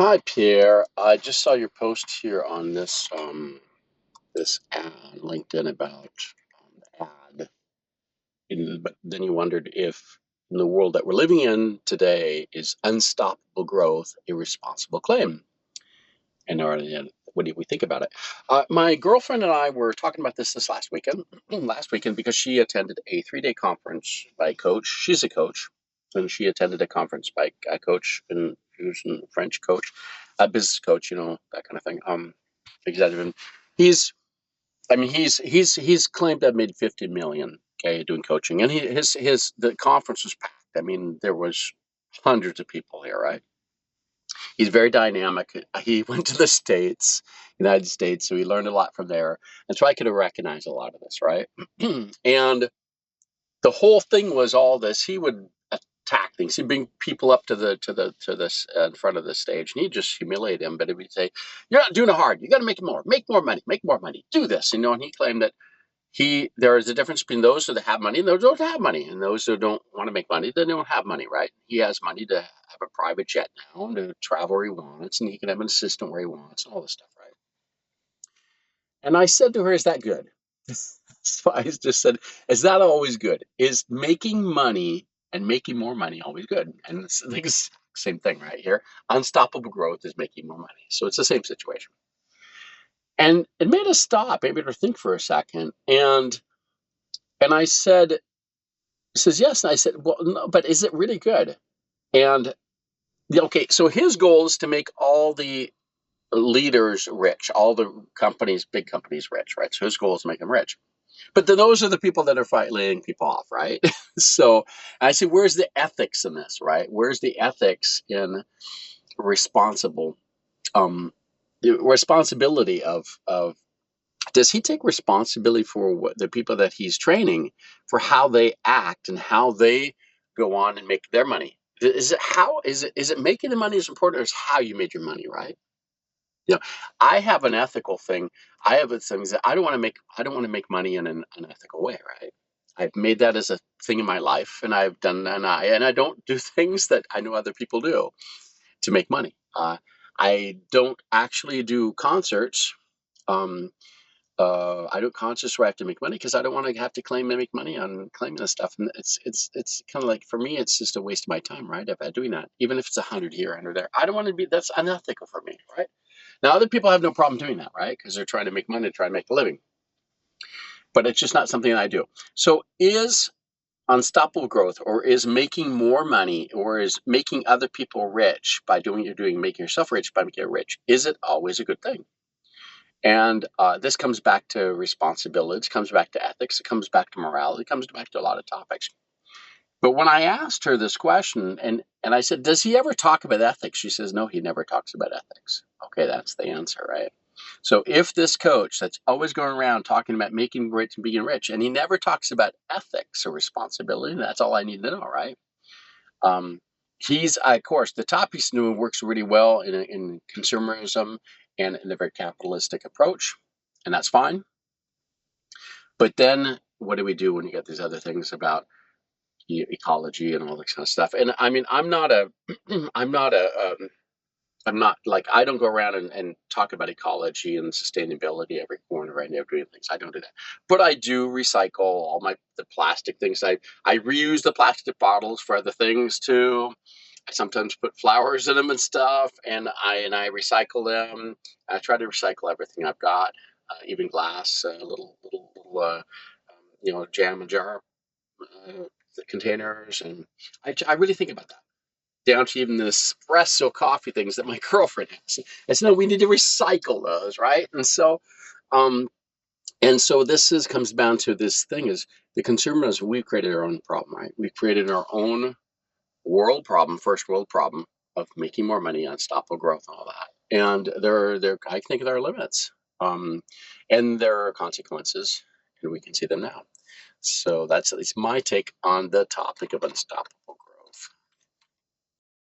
Hi, Pierre. I just saw your post here on this ad on LinkedIn about the ad, but then you wondered if in the world that we're living in today is unstoppable growth a responsible claim, and what do we think about it? My girlfriend and I were talking about this last weekend, last weekend because she attended a 3-day conference by a coach. She's a coach, and she attended a conference by a coach, and he was a French coach, a business coach, that kind of thing. Executive. And he's, I mean, he's claimed to have made 50 million, okay, doing coaching, and the conference was packed. I mean, there was hundreds of people here, right? He's very dynamic. He went to the States, United States, so he learned a lot from there. And so I could have recognized a lot of this, right? And the whole thing was all this. He would attack things. He'd bring people up to this in front of the stage, and he'd just humiliate them. But he would say, "You're not doing it hard. You got to make more money, make more money. Do this." And he claimed that there is a difference between those who have money and those who don't have money, and those who don't want to make money, they don't have money, right? He has money to have a private jet now and to travel where he wants, and he can have an assistant where he wants, and all this stuff, right? And I said to her, "Is that good?" So I just said, "Is that always good? Is making money and making more money always good?" And it's the same thing right here. Unstoppable growth is making more money, so it's the same situation. And it made us stop, it made her think for a second, and I said, he says, "Yes." And I said, "Well, no, but is it really good?" And okay, so his goal is to make all the leaders rich, all the companies, big companies rich, right? So his goal is to make them rich. But then those are the people that are laying people off, right? So I said, where's the ethics in this, right? Where's the ethics in responsible, um, the responsibility of does he take responsibility for the people that he's training for how they act and how they go on and make their money? Is it making the money is important, or is how you made your money, right? You know, I have an ethical thing. I have things that I don't want to make money in an unethical way, right? I've made that as a thing in my life, and I don't do things that I know other people do to make money. I don't actually do concerts. Um, I do concerts where I have to make money because I don't want to have to claim and make money on claiming this stuff. And it's kind of like, for me, it's just a waste of my time, right? If I'm doing that, even if it's 100 here, 100 there, I don't want to be. That's unethical for me, right? Now, other people have no problem doing that, right? Because they're trying to make money, try to make a living. But it's just not something I do. So, is unstoppable growth, or is making more money, or is making other people rich by doing what you're doing, making yourself rich by making it rich, is it always a good thing? And this comes back to responsibility, it comes back to ethics, it comes back to morality, it comes back to a lot of topics. But when I asked her this question, and I said, "Does he ever talk about ethics?" She says, "No, he never talks about ethics." Okay, that's the answer, right? So if this coach that's always going around talking about making rich and being rich, and he never talks about ethics or responsibility, that's all I need to know, right? Um, he's, of course, the top he's doing works really well in consumerism and in a very capitalistic approach, and that's fine. But then what do we do when you get these other things about ecology and all this kind of stuff? And I mean, I'm not I'm not like, I don't go around and talk about ecology and sustainability every corner right now doing things. I don't do that. But I do recycle all the plastic things. I reuse the plastic bottles for other things too. I sometimes put flowers in them and stuff, and I recycle them. I try to recycle everything I've got, even glass, little jam and jar uh, containers, and I really think about that, down to even the espresso coffee things that my girlfriend has. I said, no, we need to recycle those, right? Um, and so comes down to this thing is the consumers. We've created our own problem, right? We've created our own world problem, first world problem of making more money, unstoppable growth, and all that. And I think there are limits, um, and there are consequences, and we can see them now. So that's at least my take on the topic of unstoppable growth.